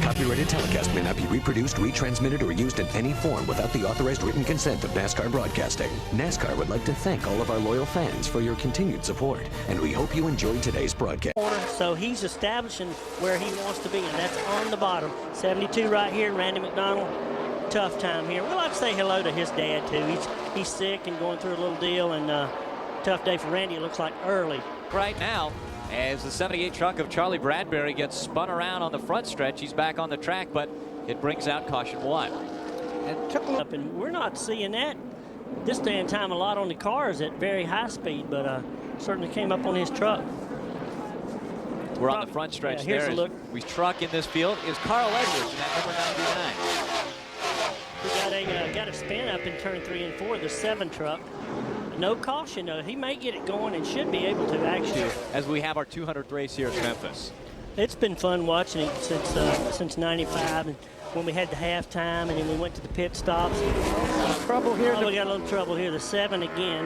copyrighted telecast may not be reproduced, retransmitted, or used in any form without the authorized written consent of NASCAR Broadcasting. NASCAR would like to thank all of our loyal fans for your continued support, and we hope you enjoyed today's broadcast. So he's establishing where he wants to be, and that's on the bottom. 72 right here, Randy McDonald. Tough time here. We'd like to say hello to his dad, too. He's sick and going through a little deal, and tough day for Randy, it looks like, early. Right now, as the 78 truck of Charlie Bradbury gets spun around on the front stretch, he's back on the track, but it brings out caution 1. And took a look, and we're not seeing that this day and time a lot on the cars at very high speed, but certainly came up on his truck. We're on the front stretch here's there. A look. We truck in this field is Carl Edwards, and that number 99. We got a spin up in turn 3 and 4, the 7 truck. No caution, though. He may get it going and should be able to, actually. As we have our 200th race here at Memphis. It's been fun watching it since 95, and when we had the halftime, and then we went to the pit stops. Trouble here. We got a little trouble here. The 7 again.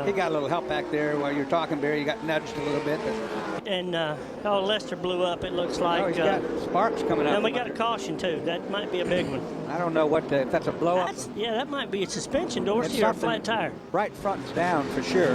He got a little help back there while you're talking, Barry. You got nudged a little bit. And Lester blew up, it looks like. Oh, he's got sparks coming out. And we got a caution, too. That might be a big one. I don't know if that's a blow up. Yeah, that might be a suspension, Dorsey, or a flat tire. Right front's down for sure.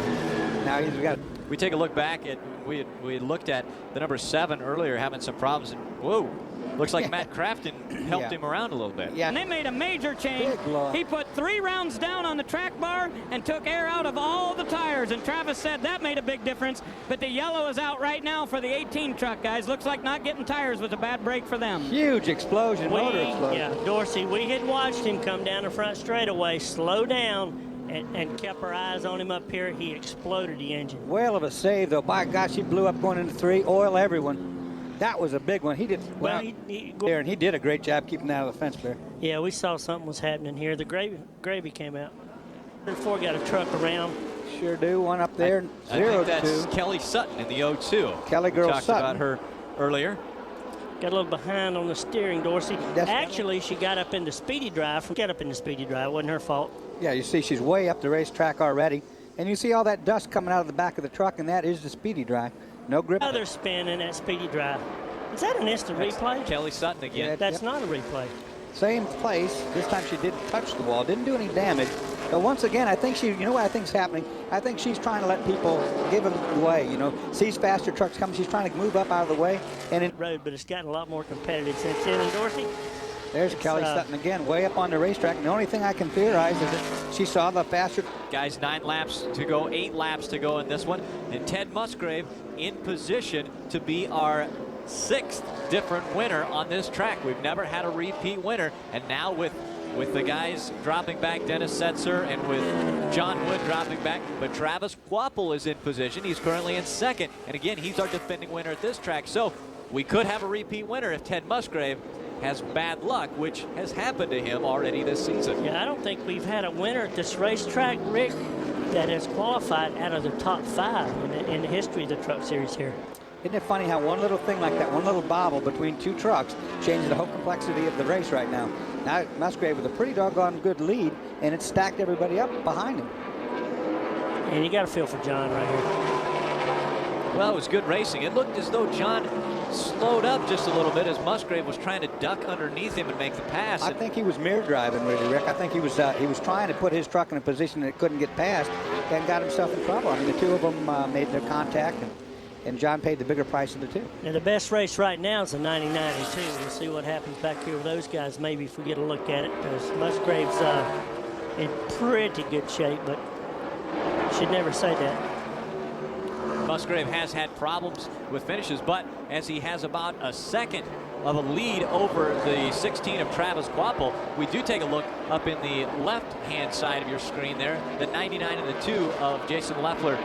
Now he's got. We take a look back at we looked at the number 7 earlier having some problems, and whoa. Looks like Matt Crafton helped him around a little bit. Yeah. And they made a major change. He put 3 rounds down on the track bar and took air out of all the tires. And Travis said that made a big difference. But the yellow is out right now for the 18 truck, guys. Looks like not getting tires was a bad break for them. Huge explosion, motor explosion. Yeah, Dorsey, we had watched him come down the front straightaway, slow down, and kept our eyes on him up here. He exploded the engine. Well of a save, though. By gosh, he blew up going into 3. Oil everyone. That was a big one. He did well. And he did a great job keeping that out of the fence there. Yeah, we saw something was happening here. The gravy came out. 4 got a truck around. Sure do. One up there. I think that's Kelly Sutton in the 02. Kelly girl Talked Sutton. about her earlier. Got a little behind on the steering, Dorsey. Actually, she got up into speedy drive. Got up into speedy drive. It wasn't her fault. Yeah, you see she's way up the racetrack already. And you see all that dust coming out of the back of the truck, and that is the speedy drive. No grip. Another spin in that speedy drive. Is that an instant replay? Kelly Sutton again. Yeah, That's not a replay. Same place. This time she didn't touch the wall. Didn't do any damage. But once again, I think you know what I think's happening? I think she's trying to let people give them the way, you know. Sees faster trucks coming. She's trying to move up out of the way. And in road, but it's gotten a lot more competitive since then. And Dorsey? There's Kelly Sutton again, way up on the racetrack. And the only thing I can theorize is that she saw the faster. Guys, 9 laps to go, 8 laps to go in this one. And Ted Musgrave in position to be our 6th different winner on this track. We've never had a repeat winner. And now with the guys dropping back, Dennis Setzer, and with John Wood dropping back, but Travis Quapple is in position. He's currently in 2nd. And again, he's our defending winner at this track. So we could have a repeat winner if Ted Musgrave has bad luck, which has happened to him already this season. Yeah, I don't think we've had a winner at this racetrack, Rick, that has qualified out of the top 5 in the history of the Truck Series here. Isn't it funny how one little thing like that, one little bobble between 2 trucks, changes the whole complexity of the race right now. Now Musgrave with a pretty doggone good lead, and it stacked everybody up behind him. And you got to feel for John right here. Well, it was good racing. It looked as though John slowed up just a little bit as Musgrave was trying to duck underneath him and make the pass. I think he was mirror driving, really, Rick. I think he was trying to put his truck in a position that it couldn't get past and got himself in trouble. I mean, the 2 of them made their contact, and John paid the bigger price of the 2. And the best race right now is the 99 and 2. We'll see what happens back here with those guys, maybe if we get a look at it, because Musgrave's in pretty good shape, but should never say that. Musgrave has had problems with finishes, but as he has about a 2nd of a lead over the 16 of Travis Quapple, we do take a look up in the left-hand side of your screen there. The 99 and the 2 of Jason Leffler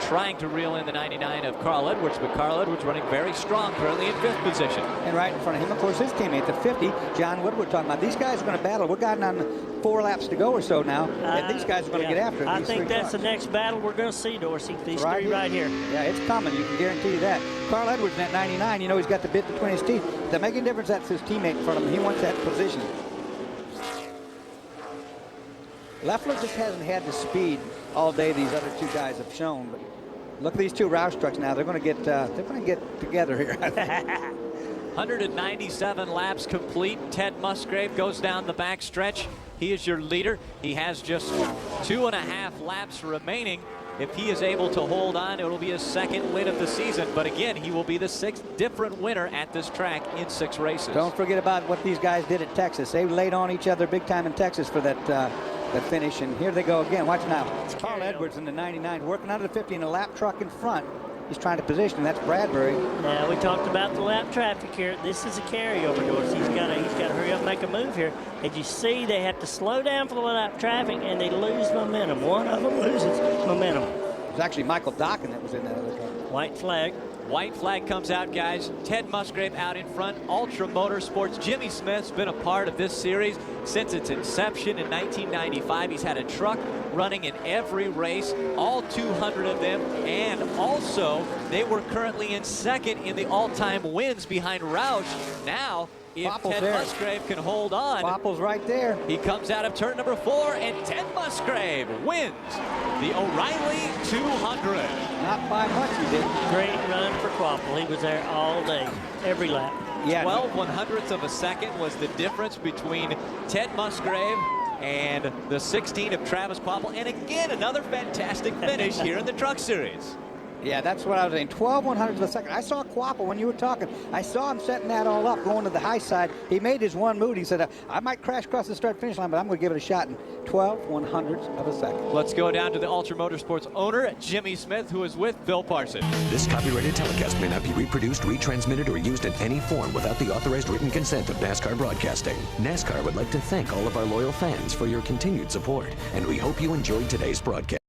trying to reel in the 99 of Carl Edwards, but Carl Edwards running very strong, currently in 5th position. And right in front of him, of course, his teammate, the 50, John Woodward, talking about. These guys are going to battle. We're gotten on 4 laps to go or so now, and these guys are going to get after it. I think that's the next battle we're going to see, Dorsey. These 3 right here. Yeah, it's coming. You can guarantee that. Carl Edwards in that 99, you know, he's got the bit between his teeth. Does that make a difference? That's his teammate in front of him. He wants that position. Leffler just hasn't had the speed all day these other 2 guys have shown. But look at these 2 Roush trucks now. They're going to get together here. 197 laps complete. Ted Musgrave goes down the back stretch. He is your leader. He has just 2.5 laps remaining. If he is able to hold on, it will be his second win of the season. But again, he will be the 6th different winner at this track in 6 races. Don't forget about what these guys did at Texas. They laid on each other big time in Texas for that finish. And here they go again. Watch now. It's Carl Edwards in the 99, working under the 50 in a lap truck in front. He's trying to position. That's Bradbury. Now we talked about the lap traffic here. This is a carryover, Doris. He's got to hurry up and make a move here. As you see, they have to slow down for the lap traffic, and they lose momentum. One of them loses momentum. It was actually Michael Dokken that was in that other car. White flag. White flag comes out, guys. Ted Musgrave out in front. Ultra Motorsports. Jimmy Smith's been a part of this series since its inception in 1995. He's had a truck running in every race, all 200 of them, and also they were currently in second in the all-time wins behind Roush. Now, if Popple's Ted there. Musgrave can hold on, Popple's right there. he comes out of turn number 4, and Ted Musgrave wins the O'Reilly 200. Not by much, he did. Great run for Quapple. He was there all day, every lap. Yeah. 12/100ths of a second was the difference between Ted Musgrave and the 16 of Travis Quapple. And again, another fantastic finish here in the Truck Series. Yeah, that's what I was saying. 12/100ths of a second. I saw Quapple when you were talking. I saw him setting that all up, going to the high side. He made his one move. He said, I might crash across the start-finish line, but I'm going to give it a shot in 12/100ths of a second. Let's go down to the Ultra Motorsports owner, Jimmy Smith, who is with Phil Parson. This copyrighted telecast may not be reproduced, retransmitted, or used in any form without the authorized written consent of NASCAR Broadcasting. NASCAR would like to thank all of our loyal fans for your continued support, and we hope you enjoyed today's broadcast.